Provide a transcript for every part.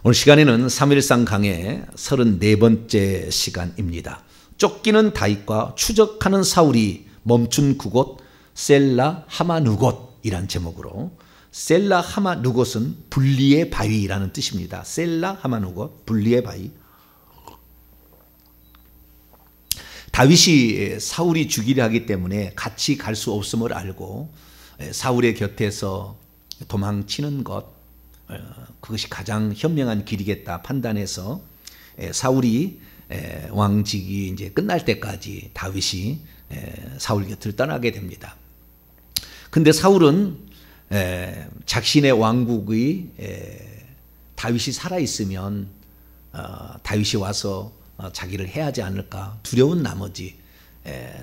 오늘 시간에는 사무엘상 강의 34번째 시간입니다. 쫓기는 다윗과 추적하는 사울이 멈춘 그곳 셀라 하마누곳이란 제목으로, 셀라 하마누곳은 분리의 바위라는 뜻입니다. 셀라 하마누곳, 분리의 바위. 다윗이 사울이 죽이려 하기 때문에 같이 갈 수 없음을 알고 사울의 곁에서 도망치는 것, 그것이 가장 현명한 길이겠다 판단해서 사울이 왕직이 이제 끝날 때까지 다윗이 사울 곁을 떠나게 됩니다. 근데 사울은 자신의 왕국의 다윗이 살아 있으면 다윗이 와서 자기를 해하지 않을까 두려운 나머지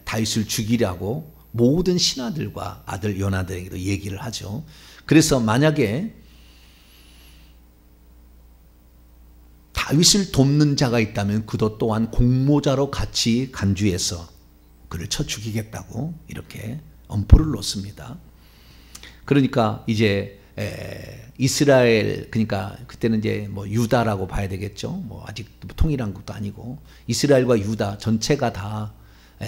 다윗을 죽이려고 모든 신하들과 아들 요나단에게도 얘기를 하죠. 그래서 만약에 다윗을 돕는 자가 있다면 그도 또한 공모자로 같이 간주해서 그를 쳐 죽이겠다고 이렇게 엄포를 놓습니다. 그러니까 이제 이스라엘, 그러니까 그때는 이제 뭐 유다라고 봐야 되겠죠. 뭐 아직 통일한 것도 아니고 이스라엘과 유다 전체가 다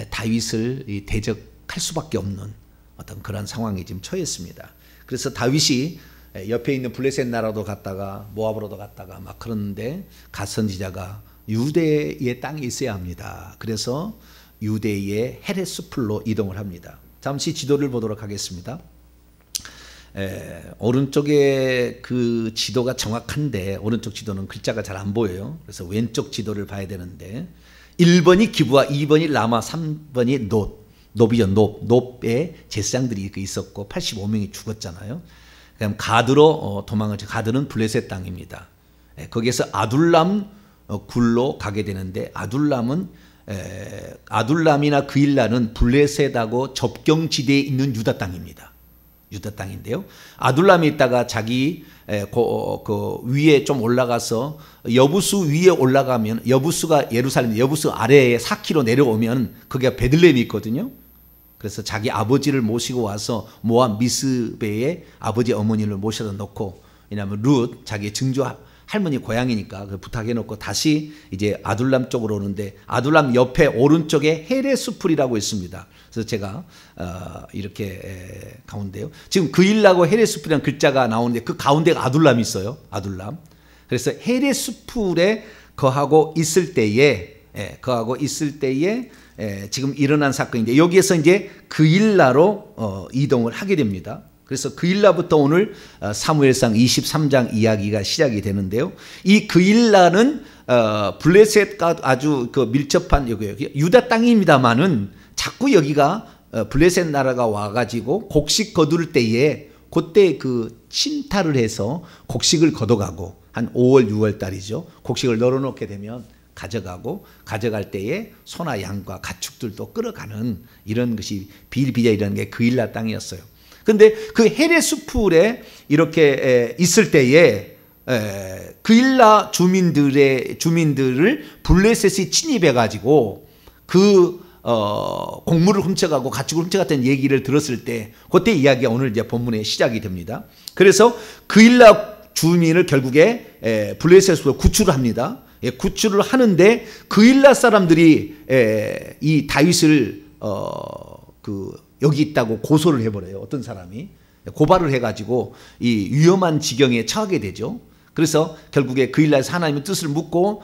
다윗을 대적할 수밖에 없는 어떤 그런 상황에 지금 처했습니다. 그래서 다윗이 옆에 있는 블레셋 나라도 갔다가 모압으로도 갔다가 막 그러는데 갓선지자가 유대의 땅에 있어야 합니다. 그래서 유대의 헤레스풀로 이동을 합니다. 잠시 지도를 보도록 하겠습니다. 오른쪽에 그 지도가 정확한데 오른쪽 지도는 글자가 잘 안 보여요. 그래서 왼쪽 지도를 봐야 되는데 1번이 기브아, 2번이 라마, 3번이 놋이죠. 놋에 제사장들이 있었고 85명이 죽었잖아요. 그럼 가드로 도망을, 가드는 블레셋 땅입니다. 거기에서 아둘람 굴로 가게 되는데 아둘람이나 그일라는 블레셋하고 접경지대에 있는 유다 땅입니다. 유다 땅인데요. 아둘람에 있다가 자기 그 위에 좀 올라가서 여부수 위에 올라가면, 여부수가 예루살렘, 여부수 아래에 4km 내려오면 거기가 베들레헴이 있거든요. 그래서 자기 아버지를 모시고 와서 모압 미스베에 아버지 어머니를 모셔다 놓고, 왜냐하면 룻 자기 증조 할머니 고향이니까 부탁해 놓고 다시 이제 아둘람 쪽으로 오는데, 아둘람 옆에 오른쪽에 헤레스풀이라고 있습니다. 그래서 제가 이렇게 가운데요. 지금 그일라고 헤레스풀이라는 글자가 나오는데 그 가운데가 아둘람이 있어요. 아둘람. 그래서 헤레스풀에 거하고 있을 때에 지금 일어난 사건인데, 여기에서 이제 그일라로 이동을 하게 됩니다. 그래서 그일라부터 오늘 사무엘상 23장 이야기가 시작이 되는데요. 이 그일라는 블레셋과 아주 그 밀접한 여기 유다 땅입니다만은 자꾸 여기가 블레셋 나라가 와가지고 곡식 거둘 때에 그때 그 침탈을 해서 곡식을 걷어가고, 한 5월 6월 달이죠. 곡식을 널어놓게 되면 가져갈 때에 소나 양과 가축들도 끌어가는 이런 것이 비일비재이라는 게 그일라 땅이었어요. 근데 그 헤레스풀에 이렇게 있을 때에 그일라 주민들을 블레셋이 침입해 가지고 그 곡물을 훔쳐가고 가축을 훔쳐갔다는 얘기를 들었을 때, 그때 이야기가 오늘 이제 본문의 시작이 됩니다. 그래서 그일라 주민을 결국에 블레셋으로 구출을 합니다. 구출을 하는데 그일라 사람들이 이 다윗을 여기 있다고 고소를 해버려요. 어떤 사람이 고발을 해가지고 이 위험한 지경에 처하게 되죠. 그래서 결국에 그일라에서 하나님의 뜻을 묻고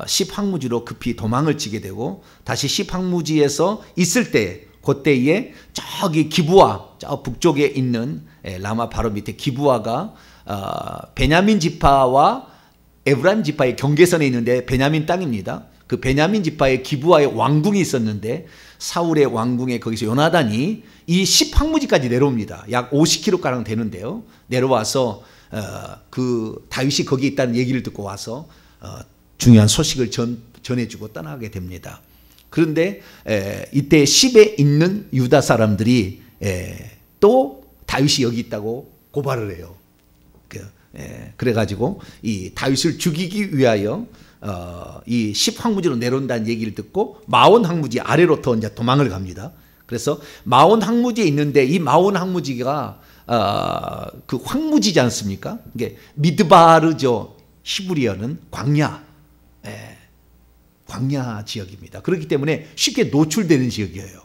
십황무지로 급히 도망을 치게 되고, 다시 십황무지에서 있을 때 그때에 저기 기브아, 저 북쪽에 있는 라마 바로 밑에 기브아가 베냐민 지파와 에브라임 지파의 경계선에 있는데 베냐민 땅입니다. 그 베냐민 지파의 기브아의 왕궁이 있었는데 사울의 왕궁에 거기서 요나단이 이 십황무지까지 내려옵니다. 약 50km가량 되는데요. 내려와서 그 다윗이 거기 있다는 얘기를 듣고 와서 중요한 소식을 전해주고 떠나게 됩니다. 그런데 이때 십에 있는 유다 사람들이 또 다윗이 여기 있다고 고발을 해요. 그래가지고 이 다윗을 죽이기 위하여 이 십황무지로 내려온다는 얘기를 듣고 마온 항무지 아래로 더 이제 도망을 갑니다. 그래서 마온 항무지에 있는데, 이 마온 항무지가 그 황무지지 않습니까? 이게 미드바르죠. 히브리어는 광야, 광야 지역입니다. 그렇기 때문에 쉽게 노출되는 지역이에요.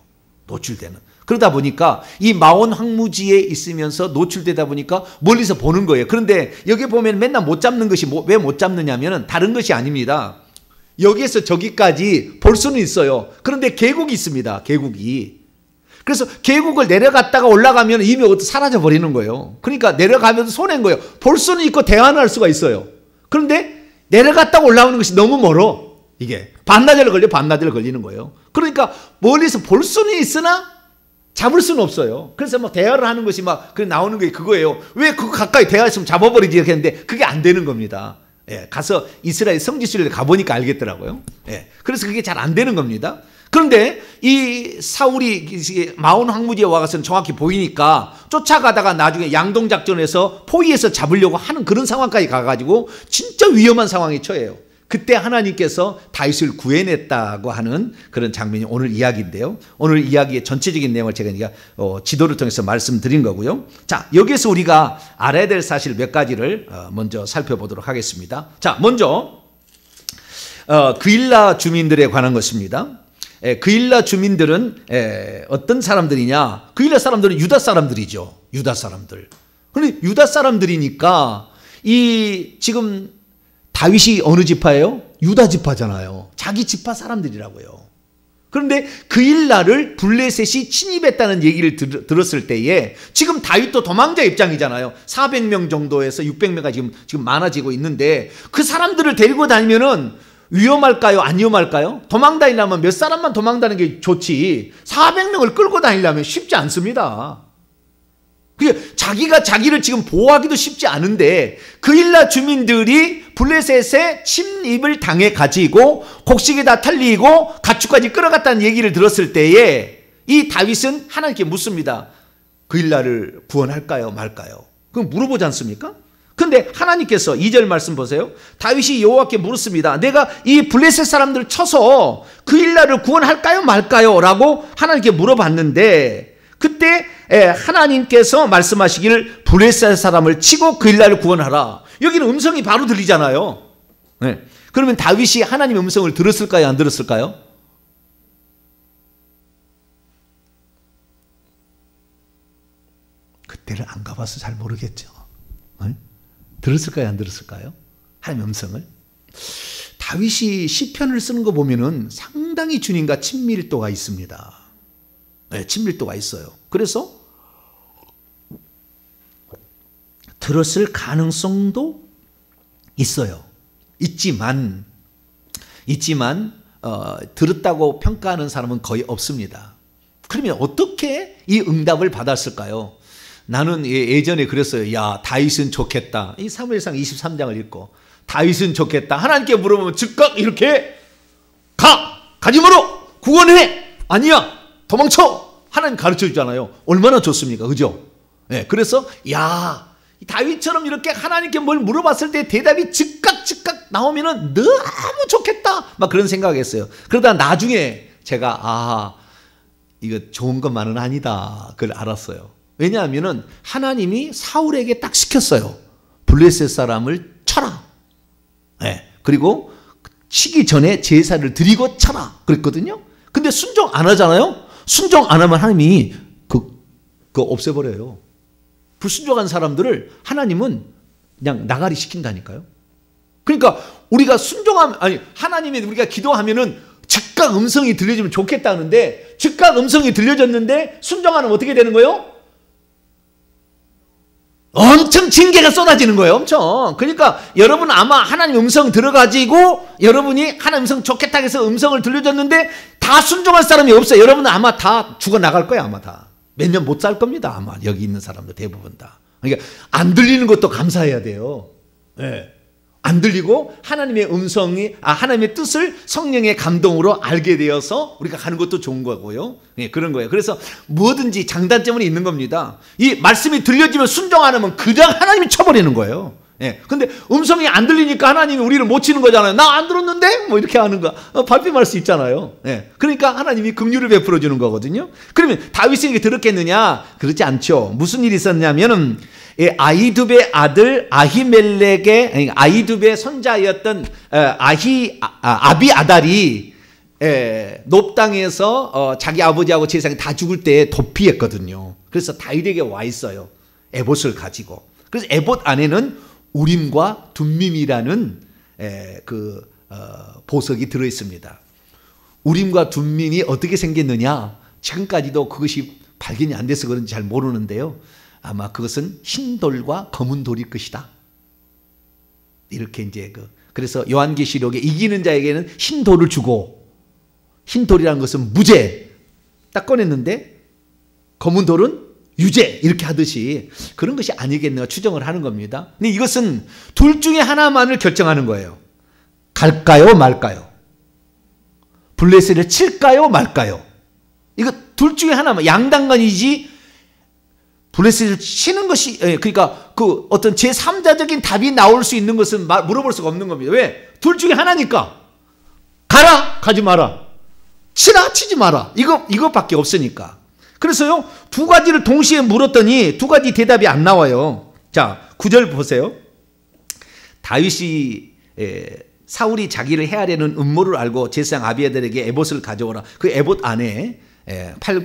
노출되는. 그러다 보니까 이 마온 황무지에 있으면서 노출되다 보니까 멀리서 보는 거예요. 그런데 여기 보면 맨날 못 잡는 것이 왜 못 잡느냐면 다른 것이 아닙니다. 여기에서 저기까지 볼 수는 있어요. 그런데 계곡이 있습니다. 계곡이. 그래서 계곡을 내려갔다가 올라가면 이미 사라져 버리는 거예요. 그러니까 내려가면서 손해인 거예요. 볼 수는 있고 대화는 할 수가 있어요. 그런데 내려갔다가 올라오는 것이 너무 멀어. 이게 반나절 걸리는 거예요. 그러니까 멀리서 볼 수는 있으나 잡을 수는 없어요. 그래서 막 대화를 하는 것이 막 나오는 게 그거예요. 왜 그거 가까이 대화했으면 잡아버리지 이렇게 했는데 그게 안 되는 겁니다. 가서 이스라엘 성지순례를 가보니까 알겠더라고요. 그래서 그게 잘 안 되는 겁니다. 그런데 이 사울이 마온 황무지에 와서는 정확히 보이니까 쫓아가다가 나중에 양동작전에서 포위해서 잡으려고 하는 그런 상황까지 가가지고 진짜 위험한 상황에 처해요. 그때 하나님께서 다윗을 구해냈다고 하는 그런 장면이 오늘 이야기인데요. 오늘 이야기의 전체적인 내용을 제가 지도를 통해서 말씀드린 거고요. 자, 여기에서 우리가 알아야 될 사실 몇 가지를 먼저 살펴보도록 하겠습니다. 자, 먼저 그일라 주민들에 관한 것입니다. 그일라 주민들은 어떤 사람들이냐? 그일라 사람들은 유다 사람들이죠. 유다 사람들. 그런데 유다 사람들이니까 이 지금 다윗이 어느 지파예요? 유다 지파잖아요. 자기 지파 사람들이라고요. 그런데 그일라를 블레셋이 침입했다는 얘기를 들었을 때에 지금 다윗도 도망자 입장이잖아요. 400명 정도에서 600명가 지금 많아지고 있는데 그 사람들을 데리고 다니면은 위험할까요? 안 위험할까요? 도망 다니려면 몇 사람만 도망 다니는 게 좋지 400명을 끌고 다니려면 쉽지 않습니다. 자기가 자기를 지금 보호하기도 쉽지 않은데 그일라 주민들이 블레셋의 침입을 당해 가지고 곡식이 다 털리고 가축까지 끌어갔다는 얘기를 들었을 때에 이 다윗은 하나님께 묻습니다. 그일라를 구원할까요? 말까요? 그럼 물어보지 않습니까? 근데 하나님께서 2절 말씀 보세요. 다윗이 여호와께 물었습니다. 내가 이 블레셋 사람들을 쳐서 그일라를 구원할까요? 말까요? 라고 하나님께 물어봤는데 그때 하나님께서 말씀하시기를 블레셋 사람을 치고 그일라를 구원하라. 여기는 음성이 바로 들리잖아요. 그러면 다윗이 하나님의 음성을 들었을까요? 안 들었을까요? 그때를 안 가봐서 잘 모르겠죠. 들었을까요? 안 들었을까요? 하나님의 음성을. 다윗이 시편을 쓰는 거 보면은 상당히 주님과 친밀도가 있습니다. 친밀도가 있어요. 그래서 들었을 가능성도 있어요. 있지만 들었다고 평가하는 사람은 거의 없습니다. 그러면 어떻게 이 응답을 받았을까요? 나는 예전에 그랬어요. 야, 다윗은 좋겠다. 이 사무엘상 23장을 읽고 다윗은 좋겠다. 하나님께 물어보면 즉각 이렇게 가짐으로 구원해. 아니야, 도망쳐. 하나님 가르쳐 주잖아요. 얼마나 좋습니까? 그죠? 그래서 야, 다윗처럼 이렇게 하나님께 뭘 물어봤을 때 대답이 즉각 나오면은 너무 좋겠다. 막 그런 생각했어요. 그러다 나중에 제가 이거 좋은 것만은 아니다. 그걸 알았어요. 왜냐하면은 하나님이 사울에게 딱 시켰어요. 블레셋 사람을 쳐라. 그리고 치기 전에 제사를 드리고 쳐라. 그랬거든요. 근데 순종 안 하잖아요. 순종 안 하면 하나님이 그거 없애버려요. 불순종한 사람들을 하나님은 그냥 나가리 시킨다니까요. 그러니까 우리가 하나님이 우리가 기도하면은 즉각 음성이 들려주면 좋겠다는데 즉각 음성이 들려졌는데 순종 안 하면 어떻게 되는 거예요? 엄청 징계가 쏟아지는 거예요. 엄청. 그러니까 여러분 아마 하나님 음성 들어가지고 여러분이 하나님 음성 좋겠다 해서 음성을 들려줬는데 다 순종할 사람이 없어요. 여러분은 아마 다 죽어나갈 거예요. 아마 다. 몇 년 못 살 겁니다. 아마 여기 있는 사람들 대부분 다. 그러니까 안 들리는 것도 감사해야 돼요. 안 들리고 하나님의 음성이 하나님의 뜻을 성령의 감동으로 알게 되어서 우리가 가는 것도 좋은 거고요. 그런 거예요. 그래서 뭐든지 장단점은 있는 겁니다. 이 말씀이 들려지면 순종 안 하면 그냥 하나님이 쳐버리는 거예요. 예. 근데 음성이 안 들리니까 하나님이 우리를 못 치는 거잖아요. 나 안 들었는데? 뭐 이렇게 하는 거. 발뺌할 수 있잖아요. 예. 그러니까 하나님이 긍휼을 베풀어 주는 거거든요. 그러면 다윗에게 들었겠느냐? 그렇지 않죠. 무슨 일이 있었냐면은 아히두베의 아들 아히멜렉의 아히두베의 손자였던 아비아달이 놉 땅에서 자기 아버지하고 제사장이 다 죽을 때 도피했거든요. 그래서 다윗에게 와 있어요. 에봇을 가지고. 그래서 에봇 안에는 우림과 둠밈이라는 보석이 들어 있습니다. 우림과 둠밈이 어떻게 생겼느냐? 지금까지도 그것이 발견이 안 돼서 그런지 잘 모르는데요. 아마 그것은 흰 돌과 검은 돌일 것이다. 이렇게 이제 그래서 요한계시록에 이기는 자에게는 흰 돌을 주고, 흰 돌이라는 것은 무죄 딱 꺼냈는데 검은 돌은 유죄 이렇게 하듯이 그런 것이 아니겠는가 추정을 하는 겁니다. 근데 이것은 둘 중에 하나만을 결정하는 거예요. 갈까요 말까요? 블레셋을 칠까요 말까요? 이거 둘 중에 하나만, 양당간이지 블레셋을 치는 것이, 그러니까 그 어떤 제3자적인 답이 나올 수 있는 것은 물어볼 수가 없는 겁니다. 왜? 둘 중에 하나니까. 가라 가지 마라, 치라 치지 마라, 이거밖에 없으니까. 그래서요, 두 가지를 동시에 물었더니 두 가지 대답이 안 나와요. 자, 9절 보세요. 다윗이 사울이 자기를 해하려는 음모를 알고 제사장 아비아달에게 에봇을 가져오라. 그 에봇 안에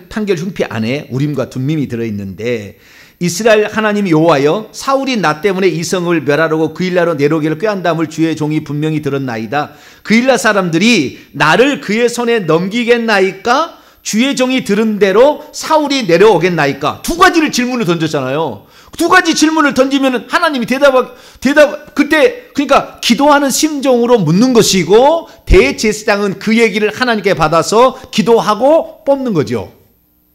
판결 흉피 안에 우림과 둠밈이 들어있는데, 이스라엘 하나님 여호와여, 사울이 나 때문에 이 성을 멸하려고 그일라로 내려오기를 꾀한 다음을 주의 종이 분명히 들었나이다. 그일라 사람들이 나를 그의 손에 넘기겠나이까? 주의 종이 들은 대로 사울이 내려오겠나이까? 두 가지를 질문을 던졌잖아요. 두 가지 질문을 던지면 하나님이 그때 그러니까 기도하는 심정으로 묻는 것이고, 대제사장은 그 얘기를 하나님께 받아서 기도하고 뽑는 거죠.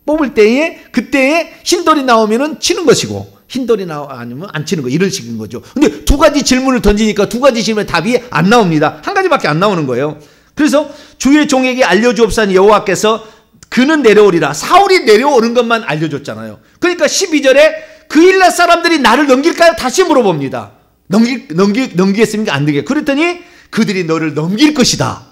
뽑을 때에 그때에 흰돌이 나오면은 치는 것이고, 흰돌이 아니면 안 치는 거, 이런 식인 거죠. 근데 두 가지 질문을 던지니까 두 가지 질문에 답이 안 나옵니다. 한 가지밖에 안 나오는 거예요. 그래서 주의 종에게 알려주옵사니 여호와께서 그는 내려오리라. 사울이 내려오는 것만 알려줬잖아요. 그러니까 12절에 그일라 사람들이 나를 넘길까요? 다시 물어봅니다. 넘기겠습니까? 안 되게. 그랬더니 그들이 너를 넘길 것이다.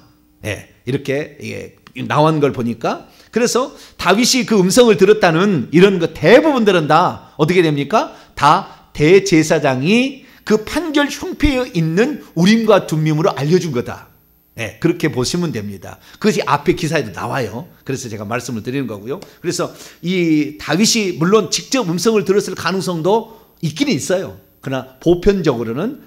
이렇게 나온 걸 보니까, 그래서 다윗이 그 음성을 들었다는 이런 거 대부분들은 다 어떻게 됩니까? 다 대제사장이 그 판결 흉피에 있는 우림과 둠밈으로 알려준 거다. 그렇게 보시면 됩니다. 그것이 앞에 기사에도 나와요. 그래서 제가 말씀을 드리는 거고요. 그래서 이 다윗이 물론 직접 음성을 들었을 가능성도 있기는 있어요. 그러나 보편적으로는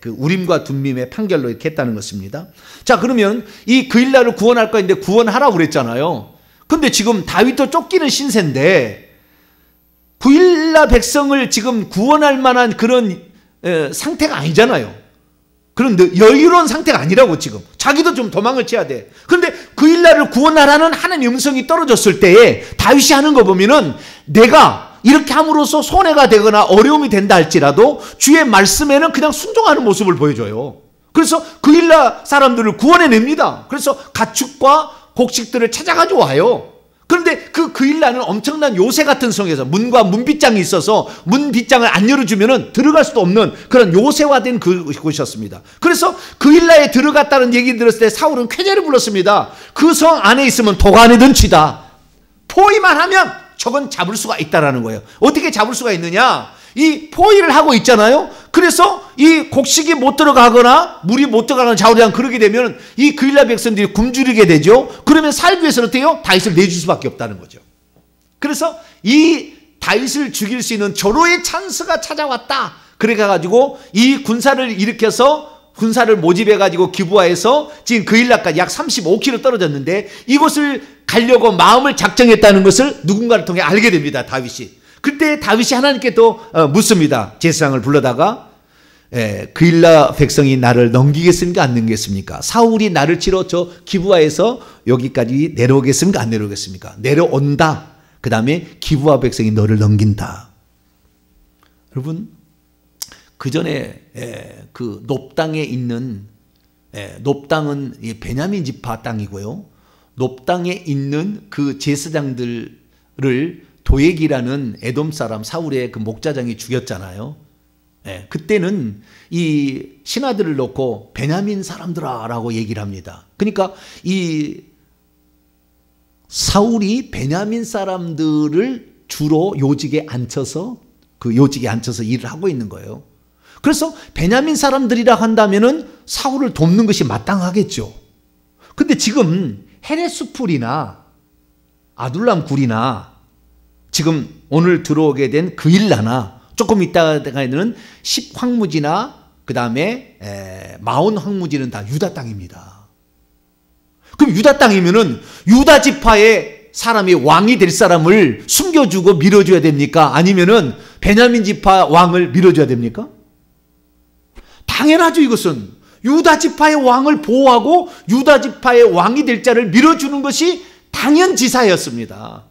그 우림과 둠밈의 판결로 이렇게 했다는 것입니다. 자, 그러면 이 그일라를 구원할 거인데 구원하라고 그랬잖아요. 근데 지금 다윗도 쫓기는 신세인데 그일라 백성을 지금 구원할 만한 그런 상태가 아니잖아요. 그런 여유로운 상태가 아니라고. 지금 자기도 좀 도망을 쳐야 돼. 그런데 그일라를 구원하라는 하나님의 음성이 떨어졌을 때에 다윗이 하는 거 보면은, 내가 이렇게 함으로써 손해가 되거나 어려움이 된다 할지라도 주의 말씀에는 그냥 순종하는 모습을 보여줘요. 그래서 그일라 사람들을 구원해냅니다. 그래서 가축과 곡식들을 찾아가지고 와요. 그런데 그일라는 엄청난 요새 같은 성에서 문과 문빗장이 있어서 문빗장을 안 열어주면 들어갈 수도 없는 그런 요새화된 곳이었습니다. 그래서 그일라에 들어갔다는 얘기 들었을 때 사울은 쾌재를 불렀습니다. 그 성 안에 있으면 도간이든 쥐다. 포위만 하면 저건 잡을 수가 있다라는 거예요. 어떻게 잡을 수가 있느냐? 이 포위를 하고 있잖아요. 그래서 이 곡식이 못 들어가거나 물이 못 들어가거나 좌우량 그러게 되면 이 그일라 백성들이 굶주리게 되죠. 그러면 살기 위해서는 어때요? 다윗을 내줄 수밖에 없다는 거죠. 그래서 이 다윗을 죽일 수 있는 절호의 찬스가 찾아왔다. 그래가지고 이 군사를 일으켜서 군사를 모집해가지고 기브아에서 지금 그일라까지 약 35km 떨어졌는데 이곳을 가려고 마음을 작정했다는 것을 누군가를 통해 알게 됩니다. 다윗이. 그때 다윗이 하나님께 또 묻습니다. 제사장을 불러다가 그일라 백성이 나를 넘기겠습니까? 안 넘기겠습니까? 사울이 나를 치러 저 기브아에서 여기까지 내려오겠습니까? 안 내려오겠습니까? 내려온다. 그 다음에 기브아 백성이 너를 넘긴다. 여러분, 그 전에 그 놉 땅에 있는 놉 땅은 베냐민 지파 땅이고요. 놉 땅에 있는 그 제사장들을 도액이라는 에돔 사람 사울의 그 목자장이 죽였잖아요. 예, 그때는 이 신하들을 놓고 베냐민 사람들아 라고 얘기를 합니다. 그러니까 이 사울이 베냐민 사람들을 주로 요직에 앉혀서 일을 하고 있는 거예요. 그래서 베냐민 사람들이라 한다면은 사울을 돕는 것이 마땅하겠죠. 근데 지금 헤레스풀이나 아둘람 굴이나 지금 오늘 들어오게 된 그일라나 조금 이따가는 10황무지나 그 다음에 마온 황무지는 다 유다 땅입니다. 그럼 유다 땅이면은 유다 지파의 사람이 왕이 될 사람을 숨겨주고 밀어줘야 됩니까? 아니면은 베냐민 지파 왕을 밀어줘야 됩니까? 당연하죠. 이것은 유다 지파의 왕을 보호하고 유다 지파의 왕이 될 자를 밀어주는 것이 당연지사였습니다.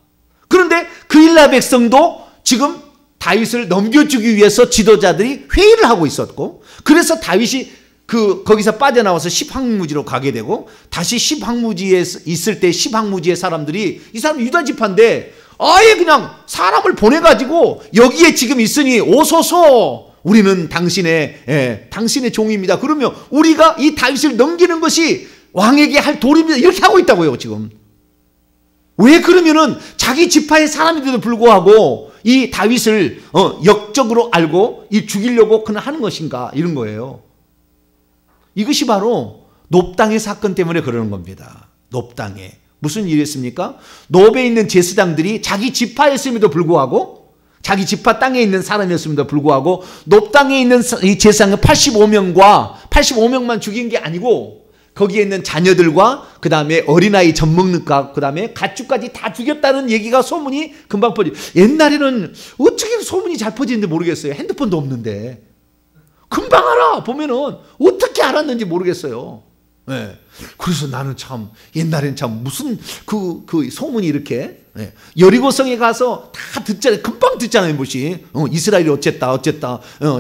그런데 그일라 백성도 지금 다윗을 넘겨주기 위해서 지도자들이 회의를 하고 있었고, 그래서 다윗이 거기서 빠져나와서 10황무지로 가게 되고, 다시 10황무지에 있을 때 10황무지의 사람들이 이 사람 유다 지파인데 아예 그냥 사람을 보내가지고 여기에 지금 있으니 오소서, 우리는 당신의 종입니다. 그러면 우리가 이 다윗을 넘기는 것이 왕에게 할 도리입니다. 이렇게 하고 있다고요, 지금. 왜 그러면은 자기 지파의 사람인데도 불구하고 이 다윗을 역적으로 알고 이 죽이려고 그냥 하는 것인가, 이런 거예요. 이것이 바로 놉당의 사건 때문에 그러는 겁니다. 놉당에 무슨 일이 있습니까? 놉에 있는 제사장들이 자기 지파였음에도 불구하고, 자기 지파 땅에 있는 사람이었음에도 불구하고 놉당에 있는 이 제사장은 85명만 죽인 게 아니고 거기에 있는 자녀들과 그 다음에 어린아이 젖먹는가 그 다음에 가축까지 다 죽였다는 얘기가 소문이 금방 퍼지. 옛날에는 어떻게 소문이 잘 퍼지는지 모르겠어요. 핸드폰도 없는데 금방 알아. 보면은 어떻게 알았는지 모르겠어요. 네. 그래서 나는 참 옛날엔 참 무슨 그 소문이 이렇게, 네. 여리고성에 가서 다 듣잖아요. 금방 듣잖아요. 뭐시 이스라엘이 어쨌다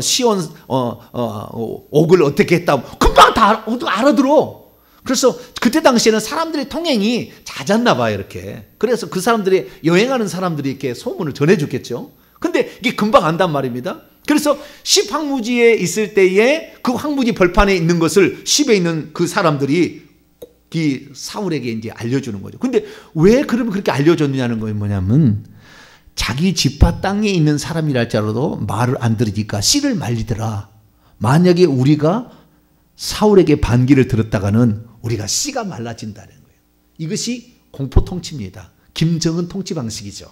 시온 옥을 어떻게 했다, 금방 다 알아들어. 그래서 그때 당시에는 사람들의 통행이 잦았나 봐요, 이렇게. 그래서 그 사람들이, 여행하는 사람들이 이렇게 소문을 전해줬겠죠. 근데 이게 금방 안단 말입니다. 그래서 10황무지에 있을 때에 그 황무지 벌판에 있는 것을 10에 있는 그 사람들이 이 사울에게 이제 알려주는 거죠. 근데 왜 그러면 그렇게 알려줬느냐는 거예요. 뭐냐면 자기 지파 땅에 있는 사람이랄지라도 말을 안 들으니까 씨를 말리더라. 만약에 우리가 사울에게 반기를 들었다가는 우리가 씨가 말라진다는 거예요. 이것이 공포 통치입니다. 김정은 통치 방식이죠.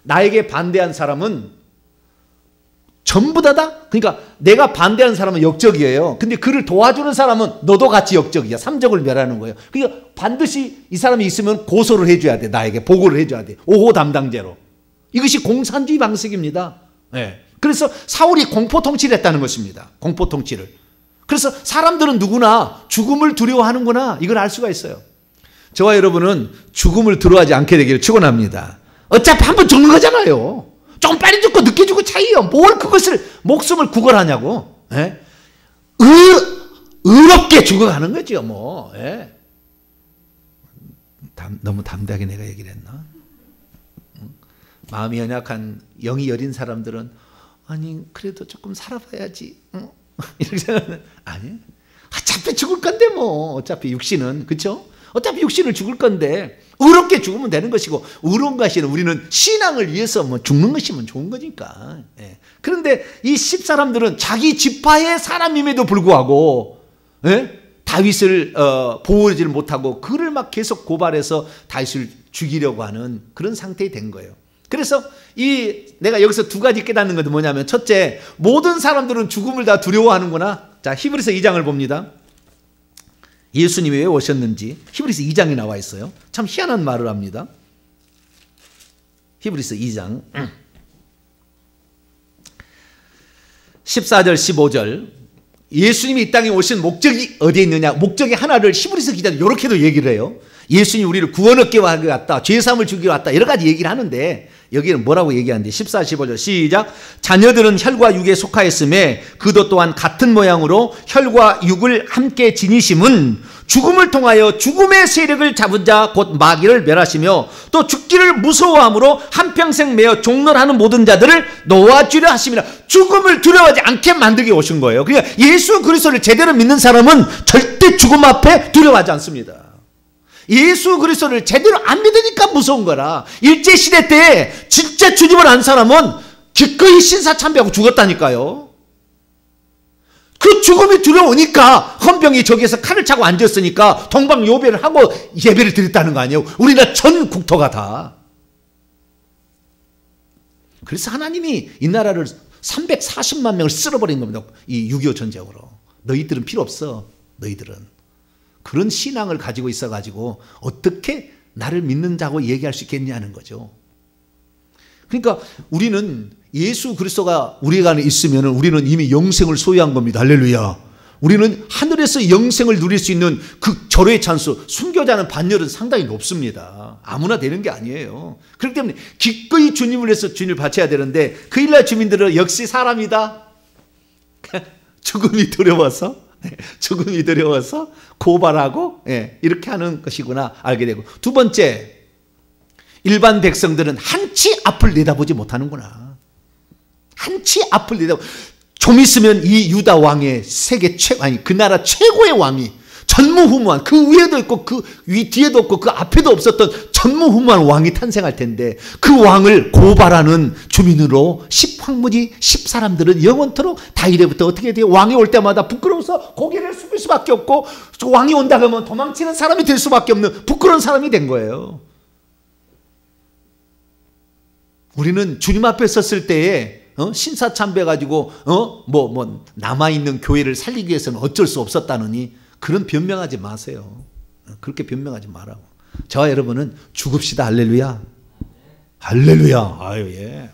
나에게 반대한 사람은 전부 다다, 그러니까 내가 반대하는 사람은 역적이에요. 근데 그를 도와주는 사람은 너도 같이 역적이야. 삼적을 멸하는 거예요. 그러니까 반드시 이 사람이 있으면 고소를 해줘야 돼. 나에게 보고를 해줘야 돼. 5호 담당제로. 이것이 공산주의 방식입니다. 네. 그래서 사울이 공포 통치를 했다는 것입니다. 공포 통치를. 그래서 사람들은 누구나 죽음을 두려워하는구나, 이걸 알 수가 있어요. 저와 여러분은 죽음을 두려워하지 않게 되기를 축원합니다. 어차피 한번 죽는 거잖아요. 좀 빨리 죽고 늦게 죽고 차이요. 뭘 그것을 목숨을 구걸하냐고. 예? 의롭게 죽어가는 거죠, 뭐. 예? 너무 담대하게 내가 얘기를 했나? 마음이 연약한 영이 여린 사람들은 아니 그래도 조금 살아봐야지. 이렇게 생각하는, 아니 어차피 죽을 건데 뭐, 어차피 육신은, 그렇죠? 어차피 육신을 죽을 건데 의롭게 죽으면 되는 것이고, 의로운 것이 우리는 신앙을 위해서 뭐 죽는 것이면 좋은 거니까. 예. 그런데 이 10사람들은 자기 지파의 사람임에도 불구하고, 예? 다윗을 보호하지를 못하고 그를 막 계속 고발해서 다윗을 죽이려고 하는 그런 상태에 된 거예요. 그래서 내가 여기서 두 가지 깨닫는 것은 뭐냐면, 첫째, 모든 사람들은 죽음을 다 두려워하는구나. 자, 히브리서 2장을 봅니다. 예수님이 왜 오셨는지 히브리서 2장에 나와 있어요. 참 희한한 말을 합니다. 히브리서 2장 14절 15절, 예수님이 이 땅에 오신 목적이 어디에 있느냐, 목적의 하나를 히브리서 기자는 이렇게도 얘기를 해요. 예수님이 우리를 구원 얻게 하기 왔다, 죄사함을 주기 왔다, 여러 가지 얘기를 하는데 여기는 뭐라고 얘기하는데 14, 15절 시작. 자녀들은 혈과 육에 속하였음에 그도 또한 같은 모양으로 혈과 육을 함께 지니심은 죽음을 통하여 죽음의 세력을 잡은 자 곧 마귀를 멸하시며 또 죽기를 무서워함으로 한평생 매어 종론하는 모든 자들을 놓아주려 하심이라. 죽음을 두려워하지 않게 만들게 오신 거예요. 그러니까 예수 그리스도를 제대로 믿는 사람은 절대 죽음 앞에 두려워하지 않습니다. 예수 그리스도를 제대로 안 믿으니까 무서운 거라. 일제시대 때 진짜 주님을 안 사람은 기꺼이 신사참배하고 죽었다니까요. 그 죽음이 두려우니까 헌병이 저기에서 칼을 차고 앉았으니까 동방요배를 하고 예배를 드렸다는 거 아니에요. 우리나라 전 국토가 다. 그래서 하나님이 이 나라를 340만 명을 쓸어버린 겁니다. 이 6.25 전쟁으로. 너희들은 필요 없어. 너희들은. 그런 신앙을 가지고 있어가지고 어떻게 나를 믿는 자고 얘기할 수 있겠냐는 거죠. 그러니까 우리는 예수 그리스도가 우리 안에 있으면 우리는 이미 영생을 소유한 겁니다. 할렐루야. 우리는 하늘에서 영생을 누릴 수 있는 그 절호의 찬스, 순교자는 반열은 상당히 높습니다. 아무나 되는 게 아니에요. 그렇기 때문에 기꺼이 주님을 위해서 주님을 바쳐야 되는데 그 일날 주민들은 역시 사람이다. 죽음이 두려워서 고발하고 이렇게 하는 것이구나 알게 되고, 두 번째, 일반 백성들은 한치 앞을 내다보지 못하는구나. 한치 앞을 좀 있으면 이 유다 왕의 그 나라 최고의 왕이 전무후무한, 그 위에도 있고 그 뒤에도 없고 그 앞에도 없었던 전무후무한 왕이 탄생할 텐데 그 왕을 고발하는 주민으로 10황무지 10사람들은 영원토록 다 이래부터 어떻게 돼요? 왕이 올 때마다 부끄러워서 고개를 숙일 수밖에 없고 왕이 온다 그러면 도망치는 사람이 될 수밖에 없는 부끄러운 사람이 된 거예요. 우리는 주님 앞에 섰을 때에 신사참배 가지고 남아있는 교회를 살리기 위해서는 어쩔 수 없었다느니 그런 변명하지 마세요. 그렇게 변명하지 말라고. 저와 여러분은 죽읍시다. 할렐루야. 할렐루야. 아유, 예.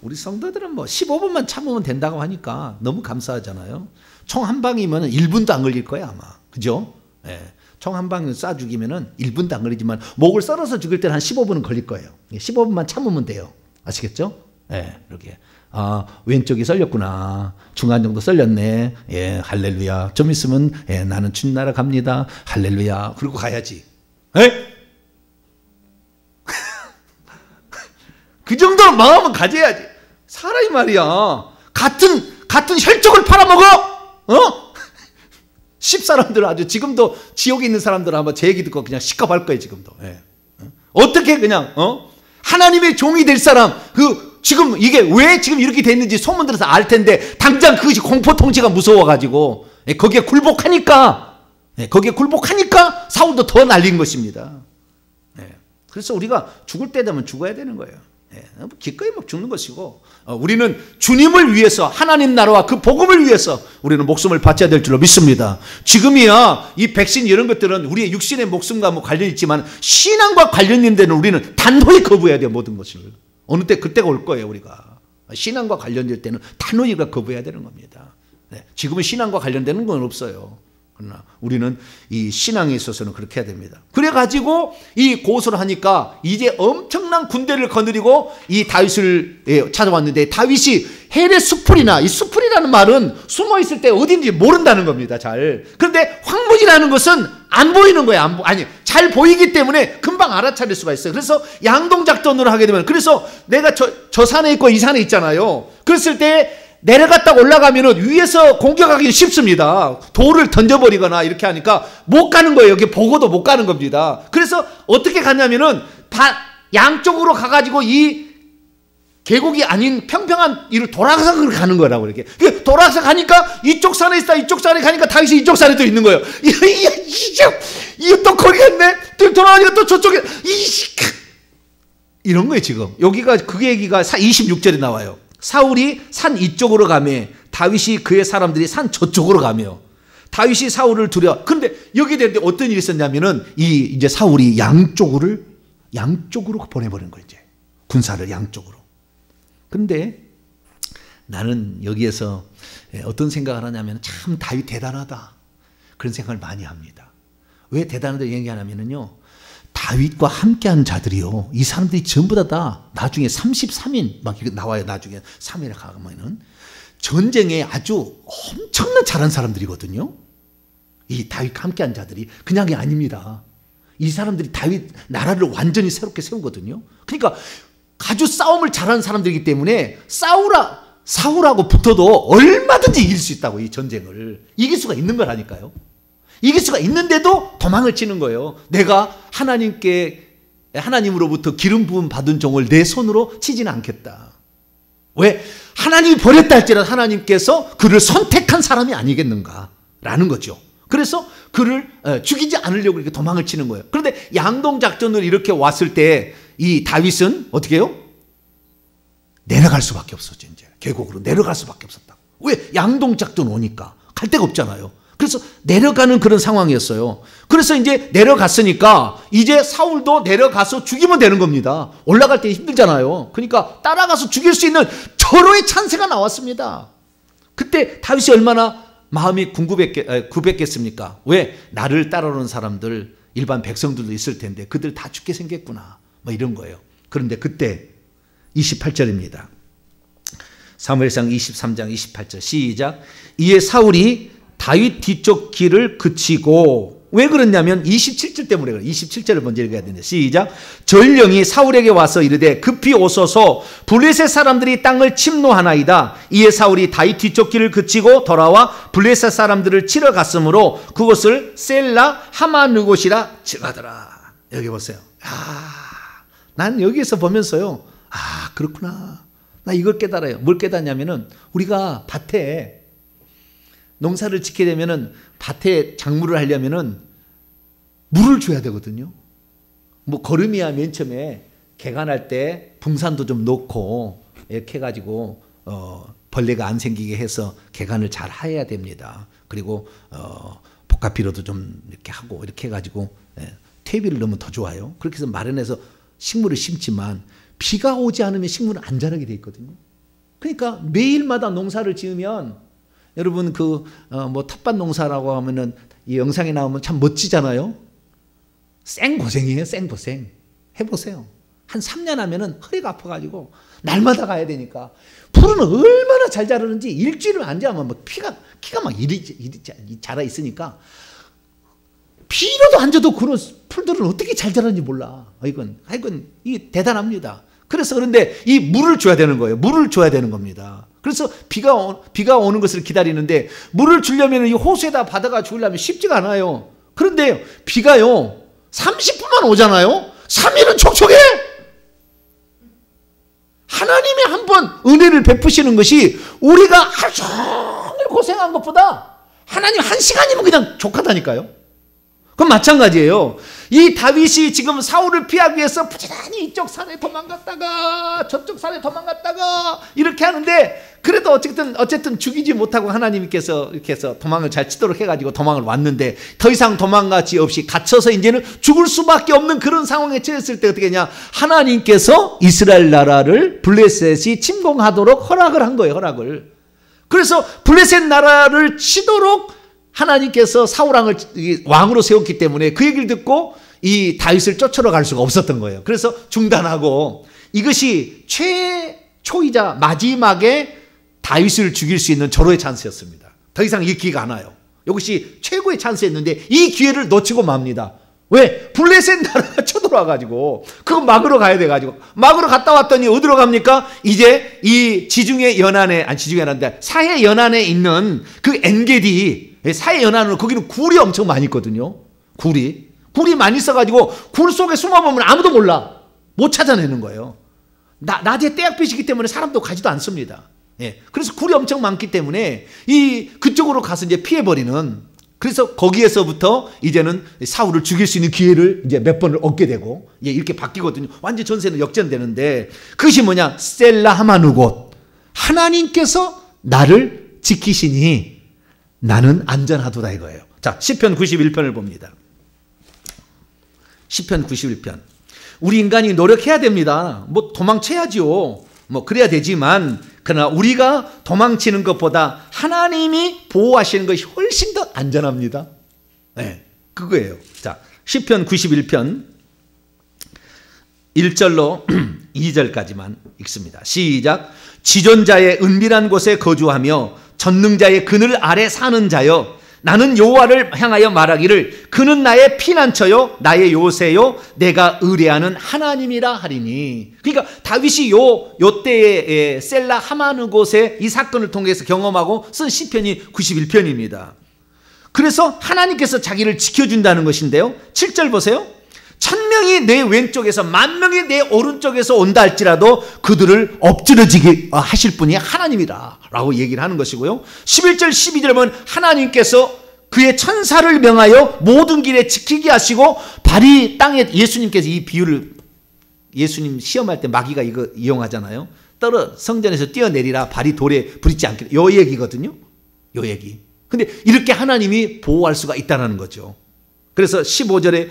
우리 성도들은 15분만 참으면 된다고 하니까 너무 감사하잖아요. 총 한 방이면 1분도 안 걸릴 거야, 아마. 그죠? 예. 총 한 방을 쏴 죽이면 1분도 안 걸리지만 목을 썰어서 죽일 때는 한 15분은 걸릴 거예요. 15분만 참으면 돼요. 아시겠죠? 예, 이렇게. 아, 왼쪽이 썰렸구나. 중간 정도 썰렸네. 예, 할렐루야. 좀 있으면 나는 주님 나라 갑니다. 할렐루야. 그러고 가야지. 에? 그 정도로 마음은 가져야지. 사람이 말이야. 같은 혈족을 팔아먹어. 10사람들 아주 지금도 지옥에 있는 사람들은 아마 제 얘기 듣고 그냥 시겁할 거예요. 지금도. 예. 어떻게 그냥 하나님의 종이 될 사람, 지금 이게 왜 지금 이렇게 됐는지 소문 들어서 알 텐데 당장 그것이 공포 통치가 무서워가지고 거기에 굴복하니까 사울도 더 날린 것입니다. 그래서 우리가 죽을 때 되면 죽어야 되는 거예요. 기꺼이 죽는 것이고, 우리는 주님을 위해서, 하나님 나라와 그 복음을 위해서 우리는 목숨을 바쳐야 될 줄로 믿습니다. 지금이야 이 백신 이런 것들은 우리의 육신의 목숨과 관련이 있지만 신앙과 관련 있는 데는 우리는 단호히 거부해야 돼요. 모든 것을. 어느 때 그때가 올 거예요. 우리가 신앙과 관련될 때는 단호히 거부해야 되는 겁니다. 지금은 신앙과 관련되는 건 없어요. 그러나 우리는 이 신앙에 있어서는 그렇게 해야 됩니다. 그래가지고 이 고소를 하니까 이제 엄청난 군대를 거느리고 이 다윗을 찾아왔는데, 다윗이 헬의 수풀이나, 이 수풀이라는 말은 숨어있을 때 어딘지 모른다는 겁니다. 잘. 그런데 황무지라는 것은 안 보이는 거예요. 잘 보이기 때문에 금방 알아차릴 수가 있어요. 그래서 양동작전으로 하게 되면, 그래서 내가 저 산에 있고 이 산에 있잖아요. 그랬을 때 내려갔다 올라가면은 위에서 공격하기 쉽습니다. 돌을 던져버리거나 이렇게 하니까 못 가는 거예요. 여기 보고도 못 가는 겁니다. 그래서 어떻게 갔냐면은 양쪽으로 가가지고 이 계곡이 아닌 평평한 이를 돌아가서 가는 거라고. 이렇게 돌아가서 가니까 이쪽 산에 있다, 이쪽 산에 가니까 다윗이 이쪽 산에 또 있는 거예요. 이거 또 거기 있네. 또 돌아가니까 또 저쪽에 이런 거예요. 지금 여기가 그 얘기가 26절에 나와요. 사울이 산 이쪽으로 가며 다윗이 그의 사람들이 산 저쪽으로 가며, 다윗이 사울을 두려워. 그런데 여기 되는데 어떤 일이 있었냐면은 이제 사울이 양쪽으로 보내버린 거예요. 이제 군사를 양쪽으로. 그런데 나는 여기에서 어떤 생각을 하냐면 참 다윗 대단하다, 그런 생각을 많이 합니다. 왜 대단하다 얘기하냐면요, 다윗과 함께한 자들이요, 이 사람들이 전부 다 나중에 33인 막 이렇게 나와요. 나중에 3일에 가면은 전쟁에 아주 엄청난 잘한 사람들이거든요. 이 다윗과 함께한 자들이 그냥이 아닙니다. 이 사람들이 다윗 나라를 완전히 새롭게 세우거든요. 그러니까 아주 싸움을 잘하는 사람들이기 때문에 사울하고 붙어도 얼마든지 이길 수 있다고. 이 전쟁을 이길 수가 있는 거라니까요. 이길 수가 있는데도 도망을 치는 거예요. 내가 하나님으로부터 기름 부음 받은 종을 내 손으로 치지는 않겠다. 왜? 하나님이 버렸다 할지라도 하나님께서 그를 선택한 사람이 아니겠는가라는 거죠. 그래서 그를 죽이지 않으려고 이렇게 도망을 치는 거예요. 그런데 양동작전을 이렇게 왔을 때 이 다윗은 어떻게 해요? 내려갈 수밖에 없었죠. 이제 계곡으로 내려갈 수밖에 없었다. 왜? 양동작전 오니까 갈 데가 없잖아요. 그래서 내려가는 그런 상황이었어요. 그래서 이제 내려갔으니까 이제 사울도 내려가서 죽이면 되는 겁니다. 올라갈 때 힘들잖아요. 그러니까 따라가서 죽일 수 있는 절호의 찬스가 나왔습니다. 그때 다윗이 얼마나 마음이 굽했겠습니까? 왜? 나를 따라오는 사람들, 일반 백성들도 있을 텐데 그들 다 죽게 생겼구나, 뭐 이런 거예요. 그런데 그때 28절입니다. 사무엘상 23장 28절 시작. 이에 사울이 다윗 뒤쪽 길을 그치고, 왜 그러냐면 27절 때문에 그래요. 27절을 먼저 읽어야 되는데 시작. 전령이 사울에게 와서 이르되 급히 오소서, 블레셋 사람들이 땅을 침노하나이다. 이에 사울이 다윗 뒤쪽 길을 그치고 돌아와 블레셋 사람들을 치러 갔으므로 그곳을 셀라 하마느곳이라 칭하더라. 여기 보세요. 난 여기에서 보면서요, 그렇구나, 나 이걸 깨달아요. 뭘 깨닫냐면은 우리가 밭에 농사를 짓게 되면은 밭에 작물을 하려면은 물을 줘야 되거든요. 뭐 거름이야 맨 처음에 개간할 때 붕산도 좀 넣고 이렇게 해가지고 벌레가 안 생기게 해서 개간을 잘 해야 됩니다. 그리고 복합비료도 좀 이렇게 하고 이렇게 해가지고 퇴비를 넣으면 더 좋아요. 그렇게 해서 마련해서 식물을 심지만 비가 오지 않으면 식물은 안 자라게 돼 있거든요. 그러니까 매일마다 농사를 지으면, 여러분 뭐 텃밭 농사라고 하면은 이 영상에 나오면 참 멋지잖아요. 생고생이에요. 생고생. 해보세요. 한 3년 하면은 허리가 아파가지고 날마다 가야 되니까. 풀은 얼마나 잘 자라는지 일주일을 안 자면 막 키가 막 이리 자라 있으니까 비로도 안 줘도 그런 풀들은 어떻게 잘 자라는지 몰라. 이건 이게 대단합니다. 그래서 그런데 이 물을 줘야 되는 거예요. 물을 줘야 되는 겁니다. 그래서 비가 오는 것을 기다리는데, 물을 주려면 이 호수에다 받아가 주려면 쉽지가 않아요. 그런데 비가요 30분만 오잖아요. 3일은 촉촉해. 하나님이 한번 은혜를 베푸시는 것이 우리가 하루 종일 고생한 것보다 하나님 1시간이면 그냥 족하다니까요. 그건 마찬가지예요. 이 다윗이 지금 사울을 피하기 위해서 부지런히 이쪽 산에 도망갔다가 저쪽 산에 도망갔다가 이렇게 하는데, 그래도 어쨌든 죽이지 못하고 하나님께서 이렇게 해서 도망을 잘 치도록 해가지고 도망을 왔는데, 더 이상 도망가지 없이 갇혀서 이제는 죽을 수밖에 없는 그런 상황에 처했을 때 어떻게 했냐? 하나님께서 이스라엘 나라를 블레셋이 침공하도록 허락을 한 거예요. 허락을. 그래서 블레셋 나라를 치도록 하나님께서 사울왕을 왕으로 세웠기 때문에 그 얘기를 듣고 이 다윗을 쫓으러 갈 수가 없었던 거예요. 그래서 중단하고, 이것이 최초이자 마지막에 다윗을 죽일 수 있는 절호의 찬스였습니다. 더 이상 이 기회가 안 와요. 이것이 최고의 찬스였는데 이 기회를 놓치고 맙니다. 왜? 블레셋 나라가 쳐들어와가지고 그거 막으러 가야 돼가지고, 막으러 갔다 왔더니 어디로 갑니까? 이제 이 지중해 연안에, 지중해 연안인데 사해 연안에 있는 그 엔게디, 사해 연안으로, 거기는 굴이 엄청 많이 있거든요. 굴이 많이 있어가지고 굴 속에 숨어보면 아무도 몰라. 못 찾아내는 거예요. 낮에 떼약볕이기 때문에 사람도 가지도 않습니다. 그래서 굴이 엄청 많기 때문에 그쪽으로 가서 이제 피해버리는, 그래서 거기에서부터 이제는 사울을 죽일 수 있는 기회를 이제 몇 번을 얻게 되고 이렇게 바뀌거든요. 완전 전세는 역전되는데, 그것이 뭐냐? 셀라 하마누곳. 하나님께서 나를 지키시니 나는 안전하도다 이거예요. 자, 시편 91편을 봅니다. 시편 91편. 우리 인간이 노력해야 됩니다. 뭐 도망쳐야지요. 뭐 그래야 되지만, 그러나 우리가 도망치는 것보다 하나님이 보호하시는 것이 훨씬 더 안전합니다. 그거예요. 자, 시편 91편 1절로 2절까지만 읽습니다. 시작. 지존자의 은밀한 곳에 거주하며 전능자의 그늘 아래 사는 자여, 나는 여호와를 향하여 말하기를 그는 나의 피난처요 나의 요새요 내가 의뢰하는 하나님이라 하리니. 그러니까 다윗이 요 때에 셀라 하마느 곳에 이 사건을 통해서 경험하고 쓴 시편이 91편입니다. 그래서 하나님께서 자기를 지켜준다는 것인데요. 7절 보세요. 1000명이 내 왼쪽에서 10,000명이 내 오른쪽에서 온다 할지라도 그들을 엎드러지게 하실 분이 하나님이라 라고 얘기를 하는 것이고요. 11절 12절 보면 하나님께서 그의 천사를 명하여 모든 길에 지키게 하시고 발이 땅에, 예수님께서 이 비유를, 예수님 시험할 때 마귀가 이거 이용하잖아요. 성전에서 뛰어내리라 발이 돌에 부딪지 않게, 요 얘기거든요. 요 얘기. 근데 이렇게 하나님이 보호할 수가 있다는 거죠. 그래서 15절에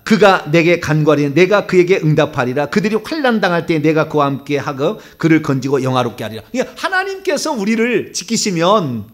그가 내게 간구하리니 내가 그에게 응답하리라. 그들이 환난 당할 때 내가 그와 함께 하고 그를 건지고 영화롭게 하리라. 그러니까 하나님께서 우리를 지키시면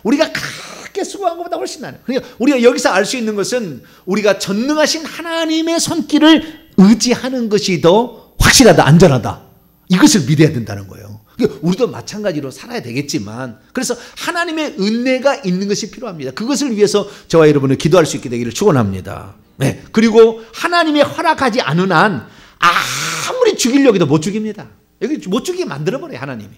우리가 그렇게 수고한 것보다 훨씬 나아요. 그러니까 우리가 여기서 알 수 있는 것은 우리가 전능하신 하나님의 손길을 의지하는 것이 더 확실하다, 안전하다, 이것을 믿어야 된다는 거예요. 우리도 마찬가지로 살아야 되겠지만, 그래서 하나님의 은혜가 있는 것이 필요합니다. 그것을 위해서 저와 여러분은 기도할 수 있게 되기를 축원합니다. 네. 그리고 하나님의 허락하지 않은 한 아무리 죽이려고 해도 못 죽입니다. 여기 못 죽이게 만들어버려요. 하나님이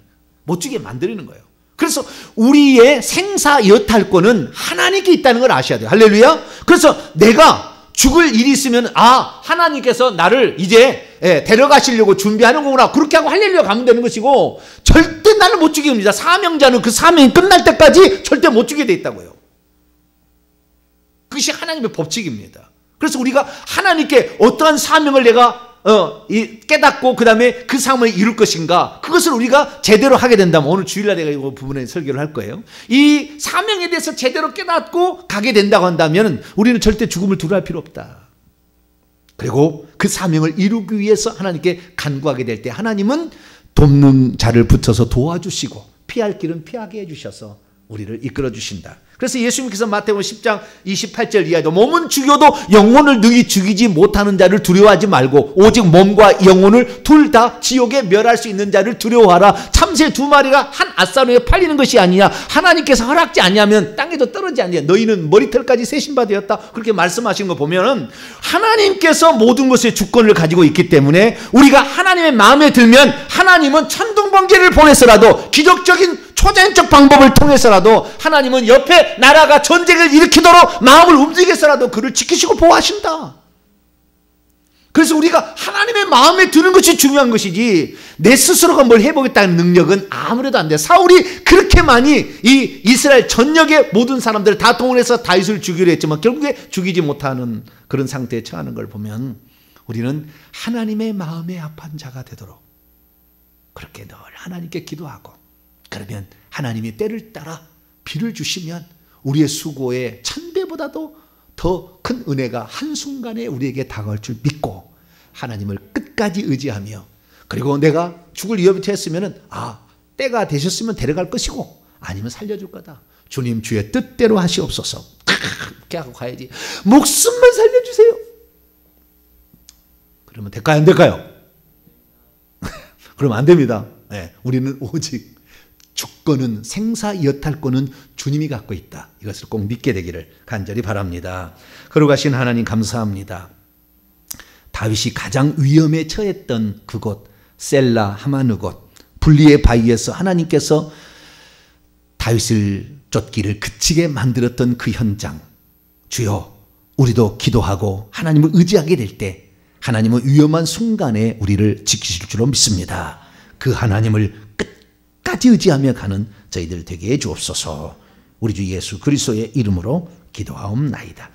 못 죽이게 만드는 거예요. 그래서 우리의 생사 여탈권은 하나님께 있다는 걸 아셔야 돼요. 할렐루야. 그래서 내가 죽을 일이 있으면 하나님께서 나를 이제 데려가시려고 준비하는 거구나, 그렇게 하고 할렐루야 가면 되는 것이고, 절대 나를 못 죽이게 합니다. 사명자는 그 사명이 끝날 때까지 절대 못 죽게 돼 있다고요. 그것이 하나님의 법칙입니다. 그래서 우리가 하나님께 어떠한 사명을 내가 깨닫고 그 다음에 그 사명을 이룰 것인가, 그것을 우리가 제대로 하게 된다면, 오늘 주일날 내가 이 부분에 설교를 할 거예요. 이 사명에 대해서 제대로 깨닫고 가게 된다고 한다면 우리는 절대 죽음을 두려워할 필요 없다. 그리고 그 사명을 이루기 위해서 하나님께 간구하게 될 때 하나님은 돕는 자를 붙여서 도와주시고 피할 길은 피하게 해주셔서 우리를 이끌어 주신다. 그래서 예수님께서 마태복음 10장 28절 이하에도 몸은 죽여도 영혼을 능히 죽이지 못하는 자를 두려워하지 말고 오직 몸과 영혼을 둘 다 지옥에 멸할 수 있는 자를 두려워하라. 참새 2마리가 한 앗사노에 팔리는 것이 아니냐. 하나님께서 허락지 아니하면 땅에도 떨어지지 않냐. 너희는 머리털까지 세신바 되었다. 그렇게 말씀하시는 거 보면은 하나님께서 모든 것의 주권을 가지고 있기 때문에 우리가 하나님의 마음에 들면 하나님은 천둥번개를 보내서라도 기적적인 초자연적 방법을 통해서라도 하나님은 옆에 나라가 전쟁을 일으키도록 마음을 움직여서라도 그를 지키시고 보호하신다. 그래서 우리가 하나님의 마음에 드는 것이 중요한 것이지 내 스스로가 뭘 해보겠다는 능력은 아무래도 안 돼. 사울이 그렇게 많이 이 이스라엘 전역의 모든 사람들을 다 동원해서 다윗을 죽이려 했지만 결국에 죽이지 못하는 그런 상태에 처하는 걸 보면 우리는 하나님의 마음에 합한 자가 되도록 그렇게 늘 하나님께 기도하고, 그러면 하나님이 때를 따라 비를 주시면 우리의 수고에 1000배보다도 더 큰 은혜가 한순간에 우리에게 다가올 줄 믿고 하나님을 끝까지 의지하며, 그리고 내가 죽을 위협이 됐으면 때가 되셨으면 데려갈 것이고 아니면 살려줄 거다. 주님 주의 뜻대로 하시옵소서. 그렇게 하고 가야지. 목숨만 살려주세요. 그러면 될까요? 안 될까요? 그러면 안 됩니다. 네, 우리는 오직 주권은, 생사여탈권은 주님이 갖고 있다. 이것을 꼭 믿게 되기를 간절히 바랍니다. 거룩하신 하나님 감사합니다. 다윗이 가장 위험에 처했던 그곳 셀라 하마느 곳 분리의 바위에서 하나님께서 다윗을 쫓기를 그치게 만들었던 그 현장, 주여 우리도 기도하고 하나님을 의지하게 될 때 하나님은 위험한 순간에 우리를 지키실 줄로 믿습니다. 그 하나님을 끝까지 의지하며 가는 저희들 되게 해 주옵소서. 우리 주 예수 그리스도의 이름으로 기도하옵나이다.